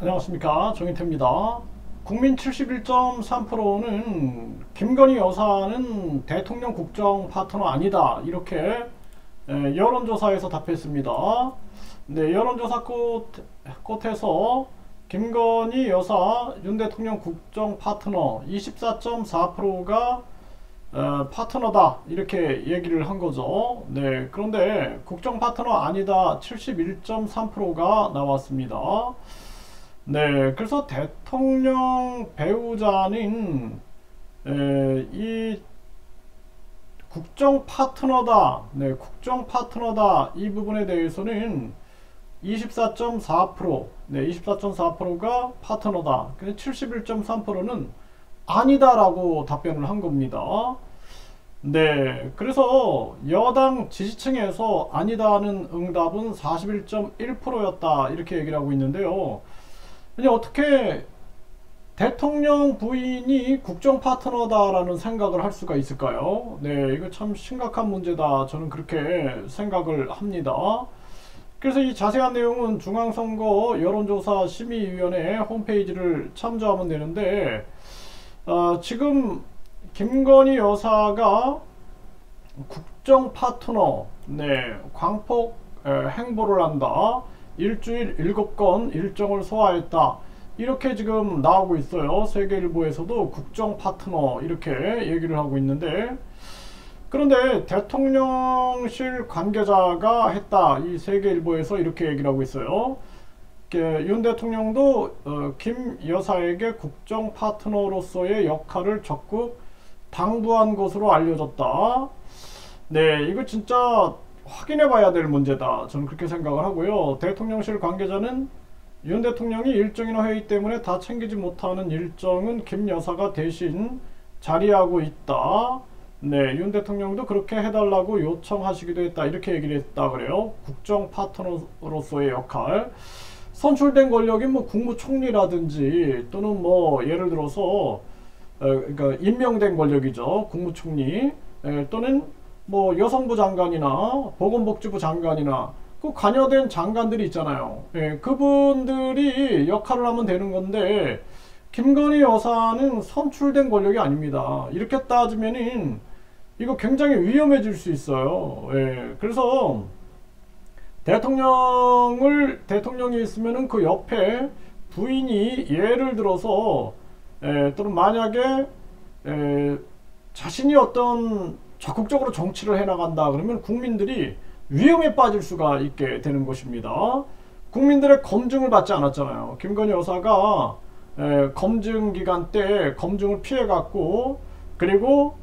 안녕하십니까, 정인태입니다. 국민 71.3%는 김건희 여사는 대통령 국정 파트너 아니다, 이렇게 여론조사에서 답했습니다. 네, 여론조사 끝에서 김건희 여사 윤 대통령 국정 파트너 24.4%가 파트너다, 이렇게 얘기를 한 거죠. 네, 그런데 국정 파트너 아니다 71.3%가 나왔습니다. 네, 그래서 대통령 배우자는 이 국정 파트너다, 네, 국정 파트너다, 이 부분에 대해서는 24.4%, 네, 24.4%가 파트너다. 근데 71.3%는 아니다라고 답변을 한 겁니다. 네, 그래서 여당 지지층에서 아니다는 응답은 41.1%였다, 이렇게 얘기를 하고 있는데요. 근데 어떻게 대통령 부인이 국정 파트너다라는 생각을 할 수가 있을까요? 네, 이거 참 심각한 문제다, 저는 그렇게 생각을 합니다. 그래서 이 자세한 내용은 중앙선거 여론조사 심의위원회 홈페이지를 참조하면 되는데, 지금 김건희 여사가 국정 파트너, 네, 광폭 행보를 한다, 일주일 7건 일정을 소화했다, 이렇게 지금 나오고 있어요. 세계일보에서도 국정 파트너 이렇게 얘기를 하고 있는데, 그런데 대통령실 관계자가 했다, 이 세계일보에서 이렇게 얘기를 하고 있어요. 윤 대통령도 김 여사에게 국정 파트너로서의 역할을 적극 당부한 것으로 알려졌다. 네, 이거 진짜 확인해 봐야 될 문제다, 저는 그렇게 생각을 하고요. 대통령실 관계자는 윤 대통령이 일정이나 회의 때문에 다 챙기지 못하는 일정은 김 여사가 대신 자리하고 있다. 네, 윤 대통령도 그렇게 해달라고 요청하시기도 했다, 이렇게 얘기를 했다 그래요. 국정 파트너로서의 역할, 선출된 권력이 뭐 국무총리라든지 또는 뭐 예를 들어서 그러니까 임명된 권력이죠, 국무총리, 또는 뭐 여성부 장관이나 보건복지부 장관이나 그 관여된 장관들이 있잖아요. 그분들이 역할을 하면 되는 건데, 김건희 여사는 선출된 권력이 아닙니다. 이렇게 따지면은 이거 굉장히 위험해질 수 있어요. 그래서 대통령이 있으면은 그 옆에 부인이 예를 들어서 또는 만약에 자신이 어떤 적극적으로 정치를 해나간다 그러면 국민들이 위험에 빠질 수가 있게 되는 것입니다. 국민들의 검증을 받지 않았잖아요. 김건희 여사가 검증 기간 때 검증을 피해갔고, 그리고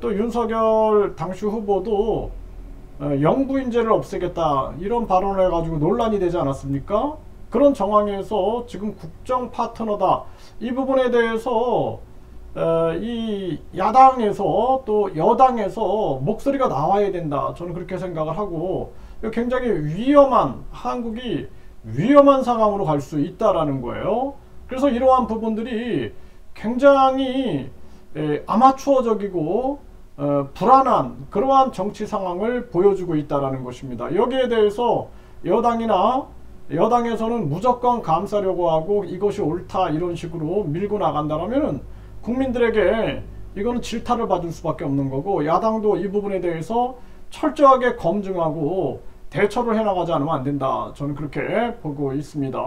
또 윤석열 당시 후보도 영부인제를 없애겠다, 이런 발언을 해가지고 논란이 되지 않았습니까? 그런 정황에서 지금 국정 파트너다, 이 부분에 대해서 이 야당에서 또 여당에서 목소리가 나와야 된다, 저는 그렇게 생각을 하고, 굉장히 한국이 위험한 상황으로 갈 수 있다라는 거예요. 그래서 이러한 부분들이 굉장히 아마추어적이고 불안한 그러한 정치 상황을 보여주고 있다라는 것입니다. 여기에 대해서 여당에서는 무조건 감싸려고 하고 이것이 옳다, 이런 식으로 밀고 나간다면 국민들에게 이거는 질타를 받을 수밖에 없는 거고, 야당도 이 부분에 대해서 철저하게 검증하고 대처를 해나가지 않으면 안 된다, 저는 그렇게 보고 있습니다.